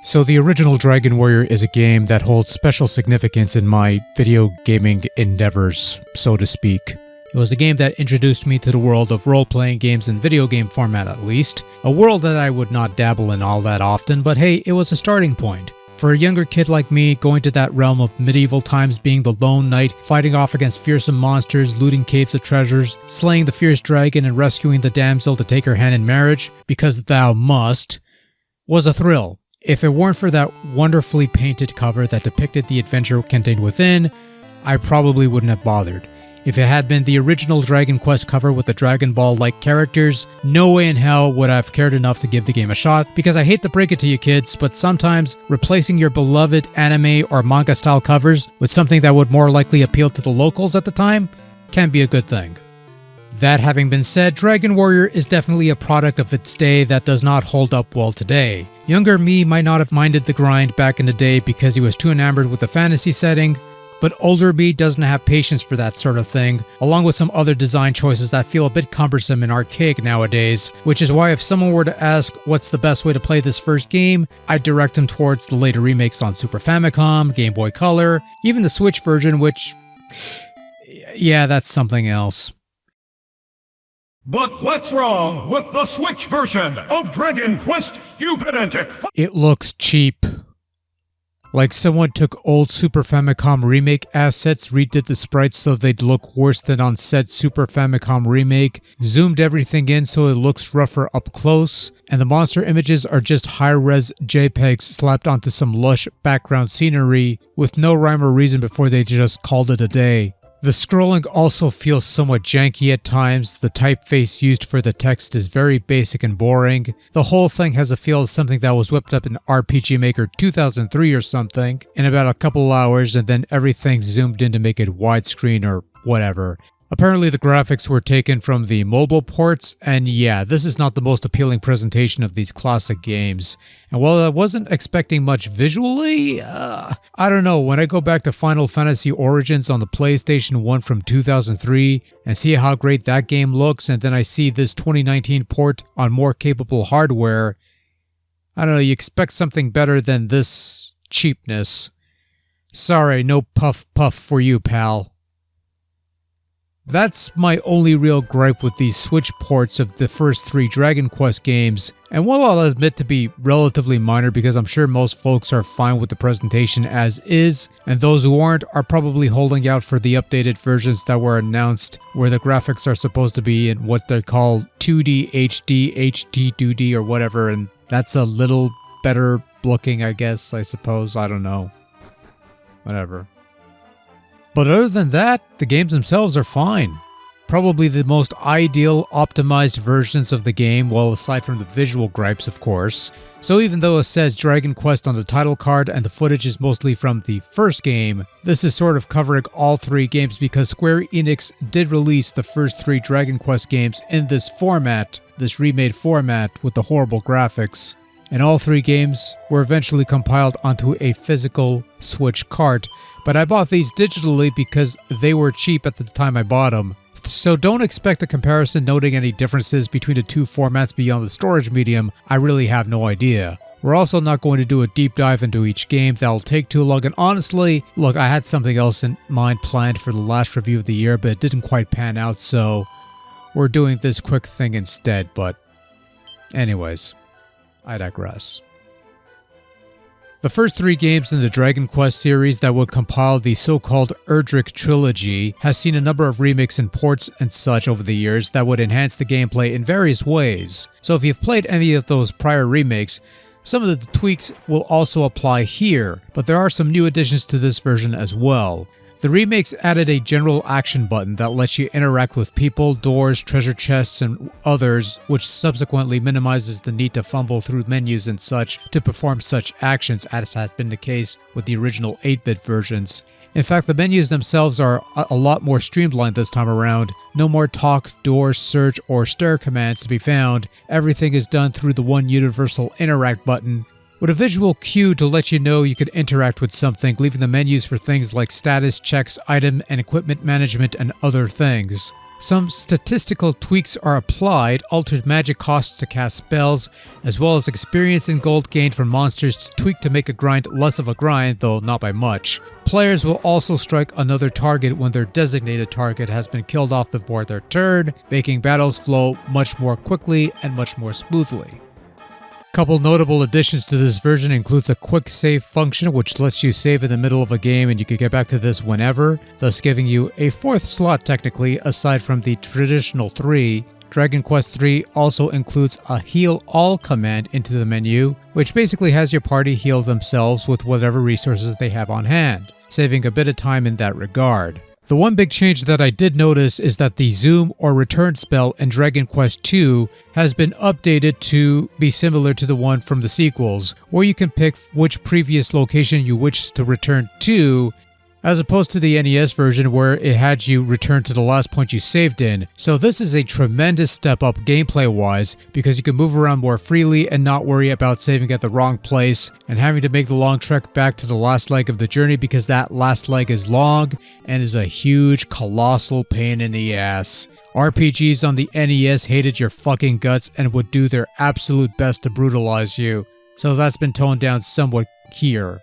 So the original Dragon Warrior is a game that holds special significance in my video gaming endeavors, so to speak. It was the game that introduced me to the world of role-playing games in video game format at least, a world that I would not dabble in all that often, but hey, it was a starting point. For a younger kid like me, going to that realm of medieval times, being the lone knight, fighting off against fearsome monsters, looting caves of treasures, slaying the fierce dragon and rescuing the damsel to take her hand in marriage, because thou must, was a thrill. If it weren't for that wonderfully painted cover that depicted the adventure contained within, I probably wouldn't have bothered. If it had been the original Dragon Quest cover with the Dragon Ball-like characters, no way in hell would I have cared enough to give the game a shot, because I hate to break it to you kids, but sometimes replacing your beloved anime or manga style covers with something that would more likely appeal to the locals at the time can be a good thing. That having been said, Dragon Warrior is definitely a product of its day that does not hold up well today. Younger me might not have minded the grind back in the day because he was too enamored with the fantasy setting, but older me doesn't have patience for that sort of thing, along with some other design choices that feel a bit cumbersome and archaic nowadays, which is why if someone were to ask what's the best way to play this first game, I'd direct them towards the later remakes on Super Famicom, Game Boy Color, even the Switch version, which, yeah, that's something else. But what's wrong with the Switch version of Dragon Quest, you pedantic? It looks cheap. Like someone took old Super Famicom remake assets, redid the sprites so they'd look worse than on said Super Famicom remake, zoomed everything in so it looks rougher up close, and the monster images are just high-res JPEGs slapped onto some lush background scenery with no rhyme or reason before they just called it a day. The scrolling also feels somewhat janky at times, the typeface used for the text is very basic and boring, the whole thing has a feel of something that was whipped up in RPG Maker 2003 or something, in about a couple hours and then everything zoomed in to make it widescreen or whatever. Apparently the graphics were taken from the mobile ports, and yeah, this is not the most appealing presentation of these classic games. And while I wasn't expecting much visually, I don't know, when I go back to Final Fantasy Origins on the PlayStation 1 from 2003 and see how great that game looks, and then I see this 2019 port on more capable hardware, I don't know, you expect something better than this cheapness. Sorry, no puff for you, pal. That's my only real gripe with these Switch ports of the first three Dragon Quest games, and while I'll admit to be relatively minor because I'm sure most folks are fine with the presentation as is, and those who aren't are probably holding out for the updated versions that were announced where the graphics are supposed to be in what they call 2D, HD, HD 2D or whatever, and that's a little better looking, I guess, I suppose, I don't know. Whatever. But other than that, the games themselves are fine. Probably the most ideal, optimized versions of the game, well aside from the visual gripes of course. So even though it says Dragon Quest on the title card and the footage is mostly from the first game, this is sort of covering all three games because Square Enix did release the first three Dragon Quest games in this format, this remade format with the horrible graphics. And all three games were eventually compiled onto a physical Switch cart, but I bought these digitally because they were cheap at the time I bought them. So don't expect a comparison noting any differences between the two formats beyond the storage medium, I really have no idea. We're also not going to do a deep dive into each game, that'll take too long, and honestly, look, I had something else in mind planned for the last review of the year, but it didn't quite pan out, so we're doing this quick thing instead, but anyways. I digress. The first three games in the Dragon Quest series that would compile the so-called Erdrick trilogy has seen a number of remakes and ports and such over the years that would enhance the gameplay in various ways. So if you've played any of those prior remakes, some of the tweaks will also apply here, but there are some new additions to this version as well. The remakes added a general action button that lets you interact with people, doors, treasure chests, and others, which subsequently minimizes the need to fumble through menus and such to perform such actions as has been the case with the original 8-bit versions. In fact, the menus themselves are a lot more streamlined this time around. No more talk, door, search, or stir commands to be found. Everything is done through the one universal interact button, with a visual cue to let you know you could interact with something, leaving the menus for things like status checks, item and equipment management, and other things. Some statistical tweaks are applied, altered magic costs to cast spells, as well as experience and gold gained from monsters tweaked to make a grind less of a grind, though not by much. Players will also strike another target when their designated target has been killed off before their turn, making battles flow much more quickly and much more smoothly. Couple notable additions to this version includes a quick save function which lets you save in the middle of a game and you can get back to this whenever, thus giving you a fourth slot technically aside from the traditional 3. Dragon Quest III also includes a heal all command into the menu, which basically has your party heal themselves with whatever resources they have on hand, saving a bit of time in that regard. The one big change that I did notice is that the zoom or return spell in Dragon Quest II has been updated to be similar to the one from the sequels, where you can pick which previous location you wish to return to, as opposed to the NES version where it had you return to the last point you saved in. So this is a tremendous step up gameplay wise because you can move around more freely and not worry about saving at the wrong place and having to make the long trek back to the last leg of the journey because that last leg is long and is a huge colossal pain in the ass. RPGs on the NES hated your fucking guts and would do their absolute best to brutalize you, so that's been toned down somewhat here.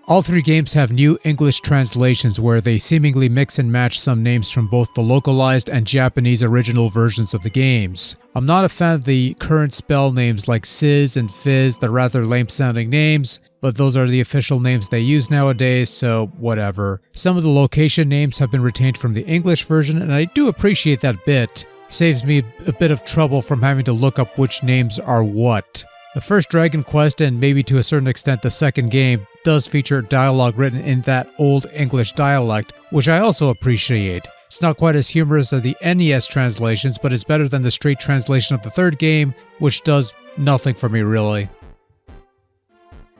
All 3 games have new English translations where they seemingly mix and match some names from both the localized and Japanese original versions of the games. I'm not a fan of the current spell names like Sizz and Fizz, they're rather lame sounding names, but those are the official names they use nowadays, so whatever. Some of the location names have been retained from the English version and I do appreciate that bit. Saves me a bit of trouble from having to look up which names are what. The first Dragon Quest, and maybe to a certain extent the second game, does feature dialogue written in that old English dialect, which I also appreciate. It's not quite as humorous as the NES translations, but it's better than the straight translation of the third game, which does nothing for me really.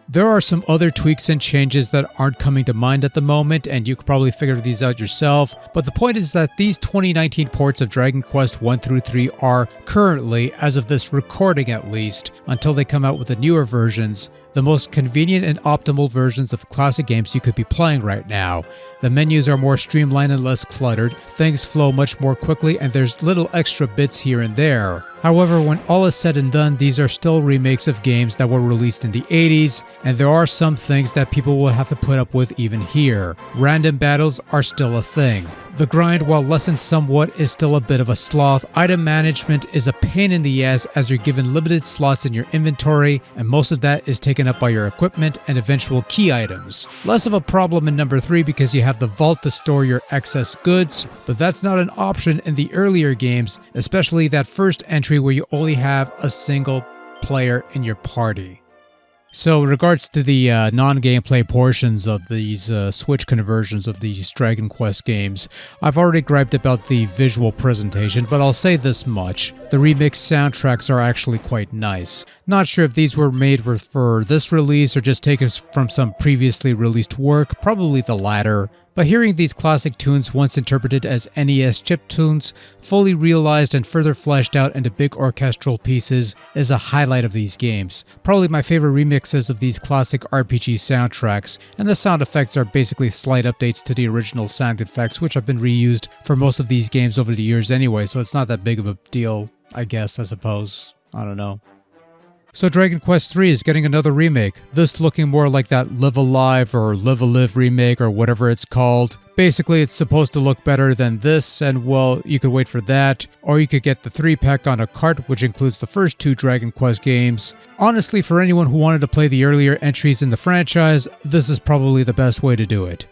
There are some other tweaks and changes that aren't coming to mind at the moment, and you could probably figure these out yourself, but the point is that these 2019 ports of Dragon Quest 1 through 3 are currently, as of this recording at least, until they come out with the newer versions, the most convenient and optimal versions of classic games you could be playing right now. The menus are more streamlined and less cluttered, things flow much more quickly, and there's little extra bits here and there. However, when all is said and done, these are still remakes of games that were released in the 80s, and there are some things that people will have to put up with even here. Random battles are still a thing. The grind, while lessened somewhat, is still a bit of a sloth. Item management is a pain in the ass as you're given limited slots in your inventory, and most of that is taken up by your equipment and eventual key items. Less of a problem in number 3 because you have the vault to store your excess goods, but that's not an option in the earlier games, especially that first entry where you only have a single player in your party. So in regards to the non-gameplay portions of these Switch conversions of these Dragon Quest games, I've already griped about the visual presentation, but I'll say this much. The remixed soundtracks are actually quite nice. Not sure if these were made for this release or just taken from some previously released work, probably the latter. But hearing these classic tunes once interpreted as NES chiptunes, fully realized and further fleshed out into big orchestral pieces, is a highlight of these games. Probably my favorite remixes of these classic RPG soundtracks, and the sound effects are basically slight updates to the original sound effects, which have been reused for most of these games over the years anyway, so it's not that big of a deal, I guess, I suppose. I don't know. So Dragon Quest III is getting another remake, this looking more like that Live Alive or Live a Live remake or whatever it's called. Basically it's supposed to look better than this, and well, you could wait for that, or you could get the 3-pack on a cart which includes the first 2 Dragon Quest games. Honestly, for anyone who wanted to play the earlier entries in the franchise, this is probably the best way to do it.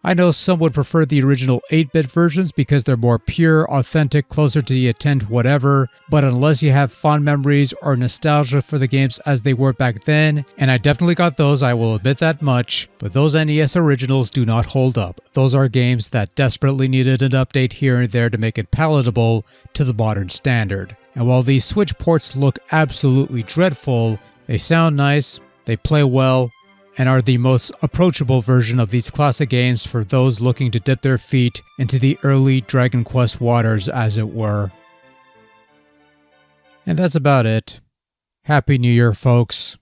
I know some would prefer the original 8-bit versions because they're more pure, authentic, closer to the intent whatever, but unless you have fond memories or nostalgia for the games as they were back then, and I definitely got those, I will admit that much, but those NES originals do not hold up. Those are games that desperately needed an update here and there to make it palatable to the modern standard. And while these Switch ports look absolutely dreadful, they sound nice, they play well, and are the most approachable version of these classic games for those looking to dip their feet into the early Dragon Quest waters, as it were. And that's about it. Happy New Year, folks.